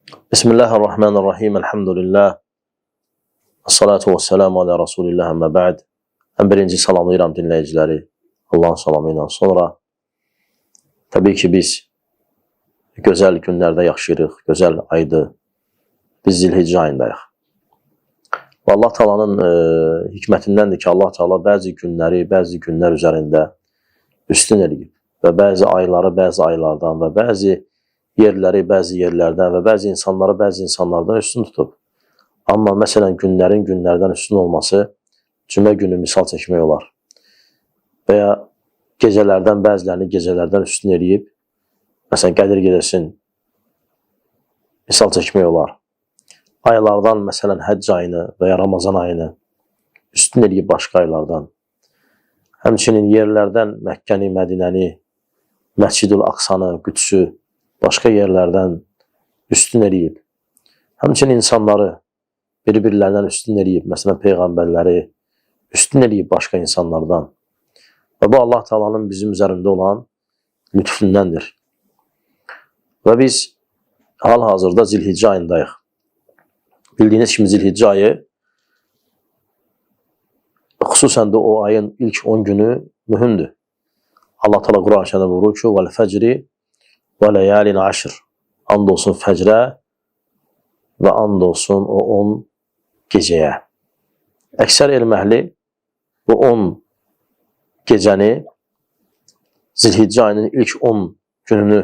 Bismillahirrahmanirrahim. Elhamdülillah. Esselatu vesselamu ala Resulillah əmmə bə'd. Ən birinci salamlayıram dinləyiciləri Allahın salamı ilə. Sonra təbii ki, biz gözəl günlərdə yaşayırıq, gözəl aydır. Biz Zilhiccə ayındayıq. Və Allah Taala'nın hikmətindəndir ki, Allah Taala bəzi günləri, bəzi günlər üzərində üstün eləyib və bəzi ayları bəzi aylardan və bəzi yerləri bəzi yerlərdən və bəzi insanları bəzi insanlardan üstün tutub. Amma məsələn günlərin günlərdən üstün olması cümə günü misal çəkmək olar. Və ya gecələrdən bəzilərini gecələrdən üstün eləyib, məsələn Qədir gecəsini misal çəkmək olar. Aylardan məsələn Həcc ayını və ya Ramazan ayını üstün eləyib başqa aylardan. Həmçinin yerlərdən Məkkəni, Mədinəni, Məscid-ül Aqsanı, Qüdsü başqa yerlərdən üstün eləyib. Həmçinin insanları bir-birlərindən üstün eləyib. Məsələn, peyğəmbərləri üstün eləyib başqa insanlardan. Və bu Allah Taala'nın bizim üzərində olan lütfündəndir. Və biz hal-hazırda Zilhiccə ayındayıq. Bildiyiniz kimi Zilhiccə ayı xüsusən də o ayın ilk 10 günü mühümdür. Allah Taala Quran-ı buyurur ki: "Vel fecri və ləyalin aşr." And olsun fəcrə və and olsun o 10 gecəyə. Əksər elm əhli bu 10 gecəni Zilhiccə ayının ilk 10 gününü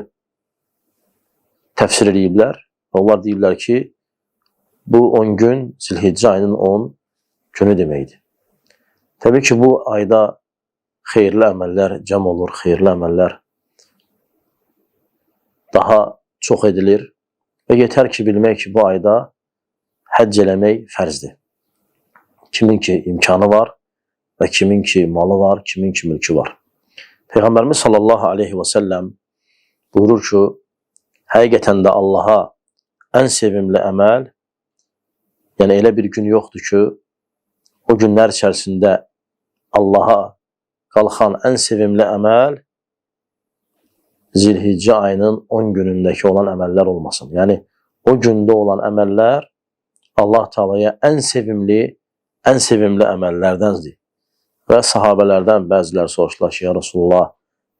təfsir ediblər. Onlar deyirlər ki, bu 10 gün Zilhiccə ayının 10 günü deməkdir. Təbii ki, bu ayda xeyirli əməllər cəm olur, xeyirli əməllər daha çox edilir və yetər ki, bilmək ki, bu ayda həcc eləmək fərzdir. Kimin ki imkanı var və kimin ki malı var, kimin ki mülkü var. Peyğəmbərimiz sallallahu aleyhi və səlləm buyurur ki, həqiqətən də Allaha ən sevimli əməl, yəni elə bir gün yoxdur ki, o günlər içərisində Allaha qalxan ən sevimli əməl Zilhiccə ayının 10 günündəki olan əməllər olmasın. Yəni, o gündə olan əməllər Allah Taala'ya ən sevimli əməllərdəndir. Və sahabələrdən bəzilər soruşdular ki, ya Rasulullah,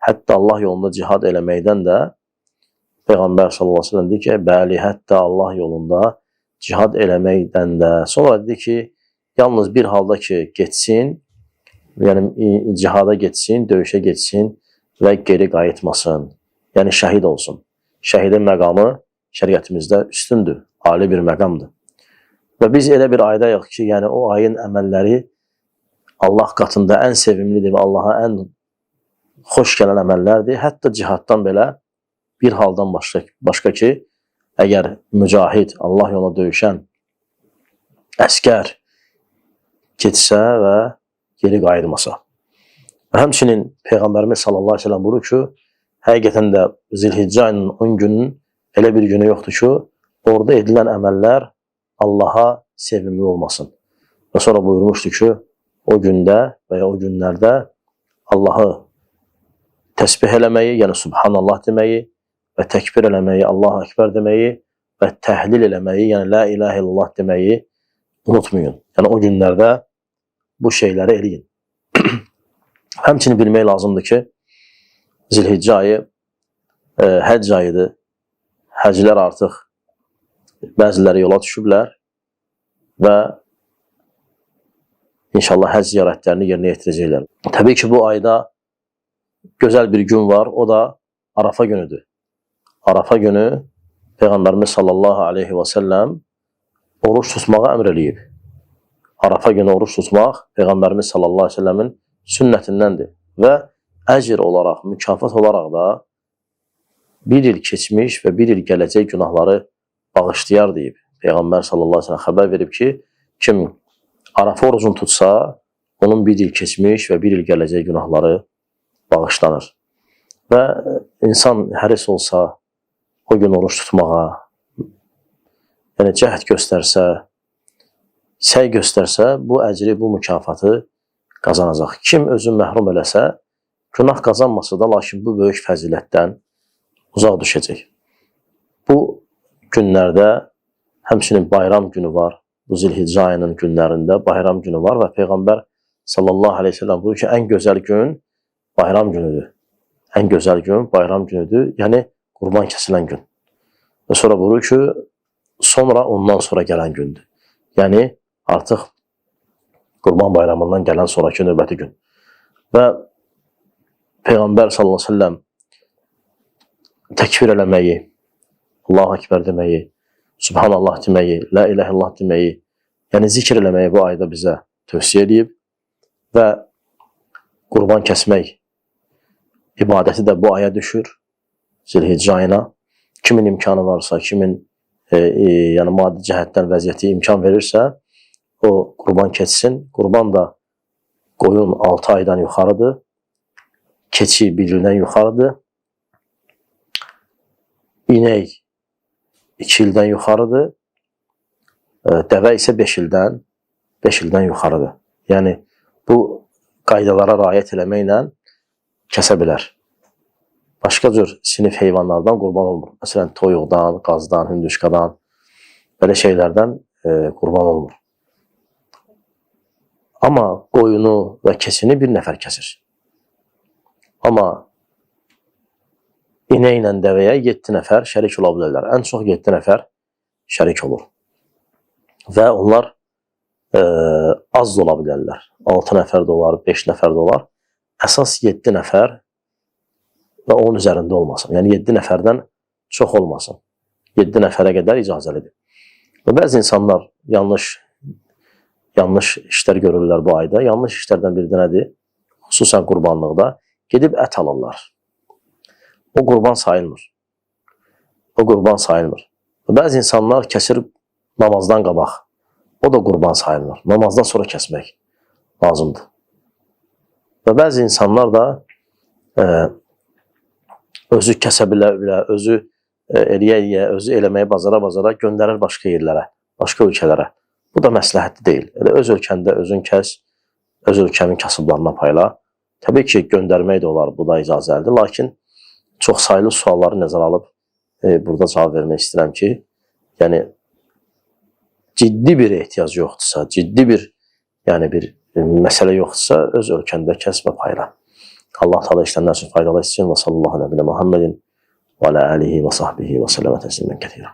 hətta Allah yolunda cihad eləməkdən də Peyğəmbər sallallahu aleyhi ve sellem dedi ki, bəli, hətta Allah yolunda cihad eləməkdən də. Sonra dedi ki, yalnız bir halda ki, getsin, yəni cihada getsin, döyüşə getsin və geri qayıtmasın. Yəni şəhid olsun. Şəhidin məqamı şəriətimizdə üstündür, ali bir məqamdır. Və biz elə bir aydayıq ki, yəni o ayın əməlləri Allah qatında ən sevimlidir və Allaha ən xoş gələn əməllərdir. Hətta cihaddan belə bir haldan başqa ki, əgər mücahid, Allah yoluna döyüşən əskər getsə və geri qayıtmasa. Və həmçinin Peyğəmbərimiz sallallahu aleyhi ve sellem buyurur ki, həqiqətən də Zilhiccə ayının 10 günün elə bir günü yoxdur ki, orada edilən əməllər Allaha sevimli olmasın. Və sonra buyurmuşdu ki, o gündə və ya o günlərdə Allahı təsbih eləməyi, yəni Subhanallah deməyi və təkbir eləməyi, Allahu Ekber deməyi və təhlil eləməyi, yəni La ilahe illallah deməyi unutmayın. Yəni o günlərdə bu şeyləri eləyin. Həmçinin bilmək lazımdır ki, Zilhiccə ayı həcc ayıdır. Həclər artıq bəziləri yola düşüblər və inşallah həcc ziyarətlərini yerinə yetirəcəklər. Təbii ki, bu ayda gözəl bir gün var, o da Arafa günüdür. Arafa günü Peyğəmbərimiz sallallahu aleyhi və səlləm oruç tutmağa əmr eləyib. Arafa günü oruç tutmaq Peyğəmbərimiz sallallahu aleyhi və səlləmin sünnətindəndir və əcr olaraq, mükafat olaraq da bir il keçmiş və bir il gələcək günahları bağışlayar deyib. Peyğəmbər sallallahu aleyhi ve sellem xəbər verib ki, kim Arafa orucunu tutsa, onun bir il keçmiş və bir il gələcək günahları bağışlanır. Və insan həris olsa, o gün oruç tutmağa, yəni cəhd göstərsə, səy göstərsə, bu əcri, bu mükafatı qazanacaq. Kim özünü məhrum eləsə, günah qazanmasa da, lakin bu böyük fəzilətdən uzaq düşəcək. Bu günlərdə həmçinin bayram günü var. Bu Zilhiccə ayının günlərində bayram günü var və Peyğəmbər sallallahu aleyhi ve sellem buyurur ki, ən gözəl gün bayram günüdür. Ən gözəl gün bayram günüdür, yəni qurban kəsilən gün. Və sonra buyurur ki, sonra ondan sonra gələn gündür. Yəni artıq qurban bayramından gələn sonraki növbəti gün. Və Peyğəmbər sallallahu aleyhi ve sellem təkbir eləməyi, Allahu Ekber deməyi, Subhanallah deməyi, La ilahe illallah deməyi, yəni zikr eləməyi bu ayda bizə tövsiyə edib və qurban kəsmək ibadəti də bu aya düşür, Zilhiccə ayına. Kimin imkanı varsa, kimin yəni maddi cəhətdən vəziyyəti imkan verirsə, o qurban keçsin. Qurban da qoyun 6 aydan yuxarıdır, keçi 1 ildən yuxarıdır, inək 2 ildən yuxarıdır, dəvə isə 5 ildən yuxarıdır. Yəni bu qaydalara riayət eləməklə kəsə bilər. Başqa cür sinif heyvanlardan qurban olmur. Məsələn, toyuqdan, qazdan, hündüşkadan, belə şeylərdən qurban olmur. Amma qoyunu və keçini bir nəfər kəsir. Amma inəklə dəvəyə 7 nəfər şərik ola bilərlər. Ən çox 7 nəfər şərik olur. Və onlar az da ola bilərlər. 6 nəfər də olar, 5 nəfər də olar. Əsas 7 nəfər və onun üzərində olmasın. Yəni 7 nəfərdən çox olmasın. 7 nəfərə qədər icazəlidir. Və bəzi insanlar yanlış işlər görürlər bu ayda. Yanlış işlərdən biri də nədir? Xüsusən qurbanlıqda gedib ət alırlar. O qurban sayılmır. O qurban sayılmır. Və bəzi insanlar kəsir namazdan qabaq. O da qurban sayılmır. Namazdan sonra kəsmək lazımdır. Və bəzi insanlar da özü kəsə bilə, özü eləyə, özü eləməyi bazara göndərir başqa yerlərə, başqa ölkələrə. Bu da məsləhətli deyil. Elə öz ölkəndə özün kəs, öz ölkənin kasıblarına payla. Təbii ki, göndərmək də olar, bu da icazəlidir. Lakin çox saylı sualları nəzərə alıb burada cavab vermək istəyirəm ki, yəni ciddi bir ehtiyac yoxdursa, ciddi bir məsələ yoxdursa, öz ölkəndə kəs və payla. Allah Teala işlənlər üçün faydalı etsin və sallallahu aleyhi və Muhammedin və alə alihi və sahbihi və sələmə təslimən kəthira.